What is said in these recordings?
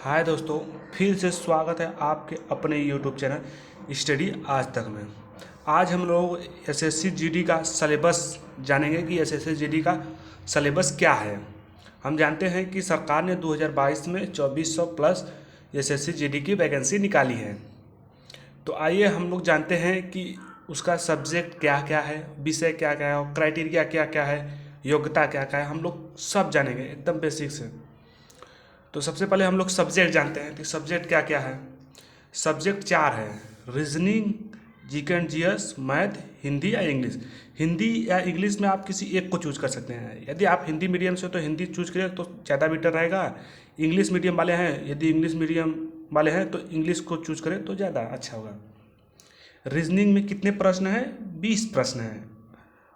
हाय दोस्तों, फिर से स्वागत है आपके अपने यूट्यूब चैनल स्टडी आज तक में। आज हम लोग एसएससी जीडी का सिलेबस जानेंगे कि एसएससी जीडी का सिलेबस क्या है। हम जानते हैं कि सरकार ने 2022 में 2400 प्लस एसएससी जीडी की वैकेंसी निकाली है। तो आइए हम लोग जानते हैं कि उसका सब्जेक्ट क्या क्या है, विषय क्या क्या है, क्राइटेरिया क्या क्या है, योग्यता क्या क्या है, हम लोग सब जानेंगे एकदम बेसिक से। तो सबसे पहले हम लोग सब्जेक्ट जानते हैं कि सब्जेक्ट क्या क्या है। सब्जेक्ट 4 है: reasoning, GK and GS, math, Hindi या इंग्लिश। हिंदी या इंग्लिश में आप किसी एक को चूज कर सकते हैं। यदि आप हिंदी मीडियम से तो हिंदी चूज करें तो ज़्यादा बेटर रहेगा। इंग्लिश मीडियम वाले हैं, यदि इंग्लिश मीडियम वाले हैं तो इंग्लिश को चूज करें तो ज़्यादा अच्छा होगा। रीजनिंग में कितने प्रश्न हैं? 20 प्रश्न हैं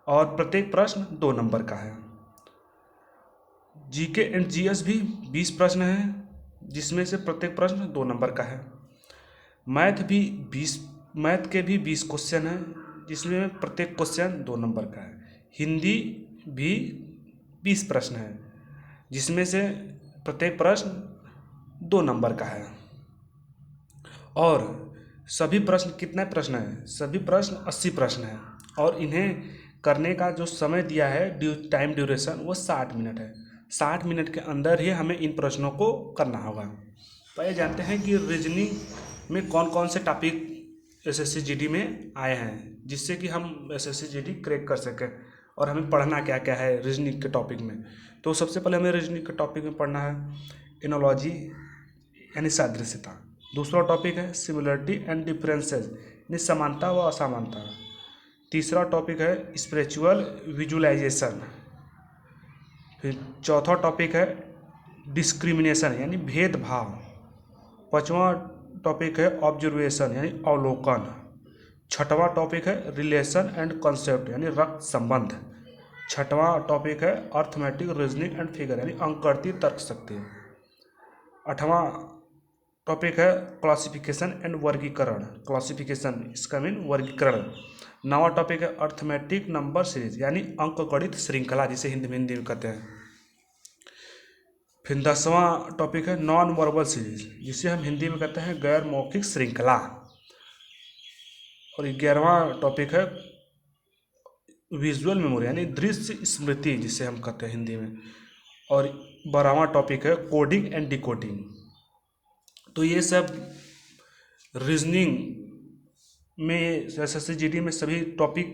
और प्रत्येक प्रश्न 2 नंबर का है। जीके एंड जीएस भी 20 प्रश्न हैं, जिसमें से प्रत्येक प्रश्न 2 नंबर का है। मैथ के भी 20 क्वेश्चन हैं, जिसमें प्रत्येक क्वेश्चन 2 नंबर का है। हिंदी भी 20 प्रश्न हैं, जिसमें से प्रत्येक प्रश्न 2 नंबर का है। और सभी प्रश्न कितने प्रश्न हैं? सभी प्रश्न 80 प्रश्न हैं और इन्हें करने का जो समय दिया है, टाइम ड्यूरेशन, वो 60 मिनट है। 60 मिनट के अंदर ही हमें इन प्रश्नों को करना होगा। तो ये जानते हैं कि रीजनिंग में कौन कौन से टॉपिक एसएससी जीडी में आए हैं, जिससे कि हम एसएससी जीडी क्रैक कर सकें और हमें पढ़ना क्या क्या है रीजनिंग के टॉपिक में। तो सबसे पहले हमें रीजनिंग के टॉपिक में पढ़ना है एनोलॉजी यानी सादृश्यता। दूसरा टॉपिक है सिमिलरिटी एंड डिफरेंसेस यानी समानता व असमानता। तीसरा टॉपिक है स्पिरिचुअल विजुअलाइजेशन। फिर चौथा टॉपिक है डिस्क्रिमिनेशन यानी भेदभाव। पांचवा टॉपिक है ऑब्जर्वेशन यानी अवलोकन। छठवां टॉपिक है रिलेशन एंड कॉन्सेप्ट यानी रक्त संबंध। छठवां टॉपिक है अर्थमेटिक रीजनिंग एंड फिगर यानी अंकगणितीय तर्क शक्ति। आठवां टॉपिक है क्लासिफिकेशन एंड वर्गीकरण। क्लासिफिकेशन इसका मीन वर्गीकरण। नवा टॉपिक है अर्थमेटिक नंबर सीरीज यानी अंकगणित श्रृंखला, जिसे हिंदी में कहते हैं। फिर 10वां टॉपिक है नॉन वर्बल सीरीज, जिसे हम हिंदी में कहते हैं गैर मौखिक श्रृंखला। और 11वां टॉपिक है विजुअल मेमोरी यानी दृश्य स्मृति, जिसे हम कहते हैं हिंदी में। और 12वां टॉपिक है कोडिंग एंड डिकोडिंग। तो ये सब रीजनिंग में एसएससी जीडी में सभी टॉपिक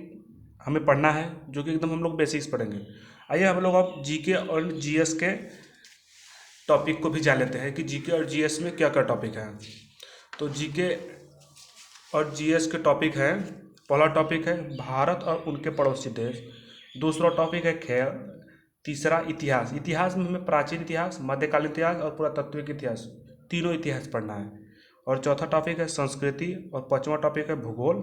हमें पढ़ना है, जो कि एकदम हम लोग बेसिक्स पढ़ेंगे। आइए हम लोग अब जीके और जीएस के टॉपिक को भी जान लेते हैं कि जीके और जीएस में क्या क्या टॉपिक है। तो जीके और जीएस के टॉपिक है, पहला टॉपिक है भारत और उनके पड़ोसी देश। दूसरा टॉपिक है खेल। तीसरा इतिहास। इतिहास में हमें प्राचीन इतिहास, मध्यकालीन इतिहास और पुरातात्विक इतिहास, तीनों इतिहास पढ़ना है। और चौथा टॉपिक है संस्कृति। और पांचवा टॉपिक है भूगोल।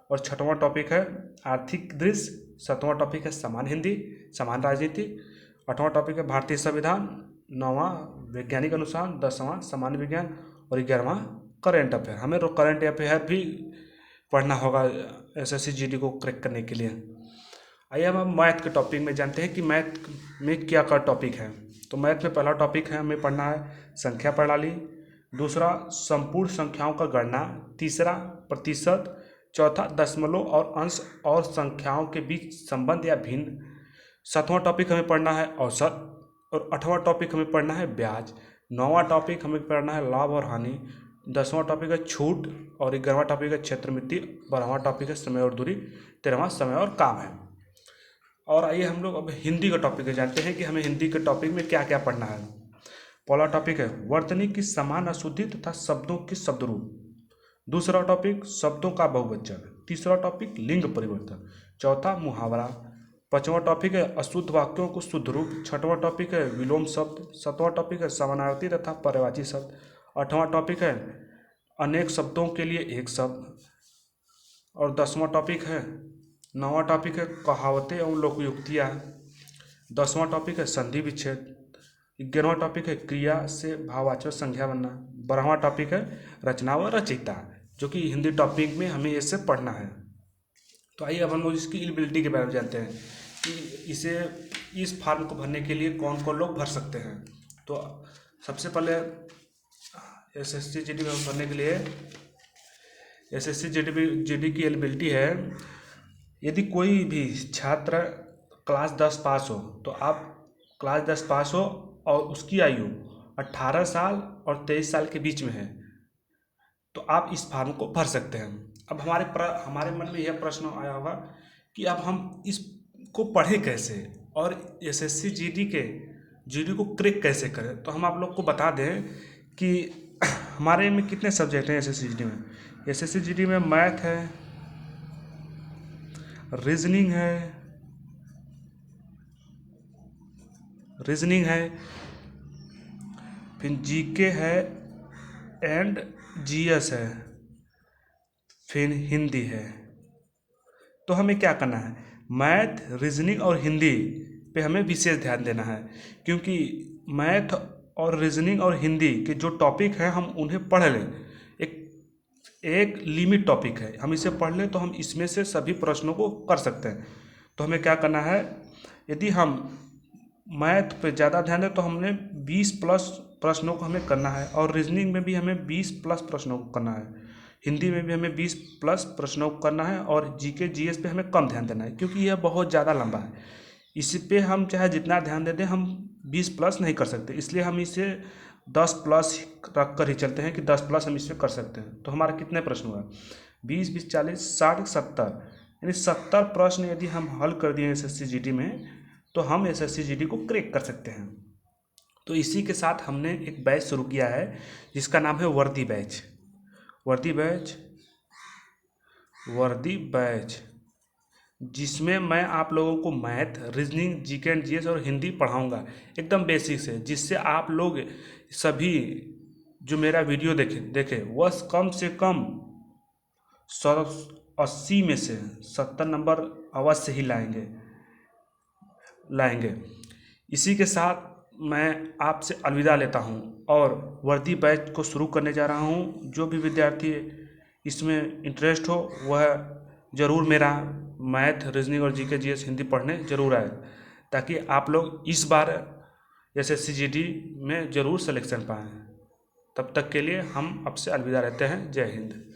और छठवां टॉपिक है आर्थिक दृश्य। सातवां टॉपिक है समान हिंदी, समान राजनीति। आठवां टॉपिक है भारतीय संविधान। नौवां वैज्ञानिक अनुसार। 10वां सामान्य विज्ञान। और 11वां करेंट अफेयर। हमें करेंट अफेयर भी पढ़ना होगा एसएससी जीडी को क्रैक करने के लिए। आइए हम मैथ के टॉपिक में जानते हैं कि मैथ में क्या क्या टॉपिक है। तो मैथ में पहला टॉपिक है हमें पढ़ना है संख्या प्रणाली। दूसरा संपूर्ण संख्याओं का गणना। तीसरा प्रतिशत। चौथा दशमलव और अंश और संख्याओं के बीच संबंध या भिन्न। सातवां टॉपिक हमें पढ़ना है औसत। और 8वां टॉपिक हमें पढ़ना है ब्याज। 9वां टॉपिक हमें पढ़ना है लाभ और हानि। 10वां टॉपिक है छूट। और 11वां टॉपिक है क्षेत्रमिति। 12वां टॉपिक है समय और दूरी। 13वां समय और काम है। और आइए हम लोग अब हिंदी का टॉपिक है जानते हैं कि हमें हिंदी के टॉपिक में क्या क्या पढ़ना है। पहला टॉपिक है वर्तनी की समान अशुद्धि तथा शब्दों की शब्दरूप। दूसरा टॉपिक शब्दों का बहुवचन। तीसरा टॉपिक लिंग परिवर्तन। चौथा मुहावरा। पांचवा टॉपिक है अशुद्ध वाक्यों को शुद्ध रूप। छठवां टॉपिक है विलोम शब्द। सातवां टॉपिक है समानार्थी तथा पर्यायवाची शब्द। आठवां टॉपिक है अनेक शब्दों के लिए एक शब्द। और 10वां टॉपिक है 9वां टॉपिक है कहावतें एवं लोकयुक्तियाँ। 10वां टॉपिक है संधि विच्छेद। 11वां टॉपिक है क्रिया से भाववाचक संज्ञा बनना। 12वां टॉपिक है रचना व रचयिता, जो कि हिंदी टॉपिक में हमें इससे पढ़ना है। तो आइए अब हम लोग इसकी एलिजिबिलिटी के बारे में जानते हैं कि इस फॉर्म को भरने के लिए कौन कौन लोग भर सकते हैं। तो सबसे पहले एसएससी जीडी में भरने के लिए एसएससी जीडी की एलिजिबिलिटी है, यदि कोई भी छात्र क्लास 10 पास हो, तो आप क्लास 10 पास हो और उसकी आयु 18 साल और 23 साल के बीच में है, तो आप इस फॉर्म को भर सकते हैं। अब हमारे मन में यह प्रश्न आया होगा कि अब हम इसको पढ़ें कैसे और एसएससी जीडी को क्रैक कैसे करें। तो हम आप लोग को बता दें कि हमारे में कितने सब्जेक्ट हैं एसएससी जीडी में। एसएससी जीडी में मैथ है, रीजनिंग है, फिर जीके है एंड जीएस है, फिर हिंदी है। तो हमें क्या करना है, मैथ, रीजनिंग और हिंदी पे हमें विशेष ध्यान देना है, क्योंकि मैथ और रीजनिंग और हिंदी के जो टॉपिक हैं हम उन्हें पढ़ लें। एक लिमिट टॉपिक है, हम इसे पढ़ लें तो हम इसमें से सभी प्रश्नों को कर सकते हैं। तो हमें क्या करना है, यदि हम मैथ पे ज़्यादा ध्यान दें तो हमने 20 प्लस प्रश्नों को हमें करना है, और रीजनिंग में भी हमें 20 प्लस प्रश्नों को करना है, हिंदी में भी हमें 20 प्लस प्रश्नों को करना है, और जीके जीएस पे हमें कम ध्यान देना है, क्योंकि यह बहुत ज़्यादा लंबा है। इस पे हम चाहे जितना ध्यान दे दें हम 20 प्लस नहीं कर सकते, इसलिए हम इसे 10 प्लस रख कर ही चलते हैं कि 10 प्लस हम इसमें कर सकते हैं। तो हमारा कितने प्रश्न हुआ, 20 20 40 60 70, यानी 70 प्रश्न यदि हम हल कर दिए एसएससी जीडी में, तो हम एसएससी जीडी को क्रैक कर सकते हैं। तो इसी के साथ हमने एक बैच शुरू किया है जिसका नाम है वर्दी बैच, जिसमें मैं आप लोगों को math, reasoning, GK and GS और हिंदी पढ़ाऊंगा एकदम बेसिक से, जिससे आप लोग सभी जो मेरा वीडियो देखे वह कम से कम 180 में से 70 नंबर अवश्य ही लाएंगे। इसी के साथ मैं आपसे अलविदा लेता हूं और वर्दी बैच को शुरू करने जा रहा हूं। जो भी विद्यार्थी इसमें इंटरेस्ट हो वह ज़रूर मेरा मैथ, रीजनिंग और जीके जीएस हिंदी पढ़ने ज़रूर आए, ताकि आप लोग इस बार एसएससी जीडी में ज़रूर सिलेक्शन पाएँ। तब तक के लिए हम आपसे अलविदा लेते हैं। जय हिंद।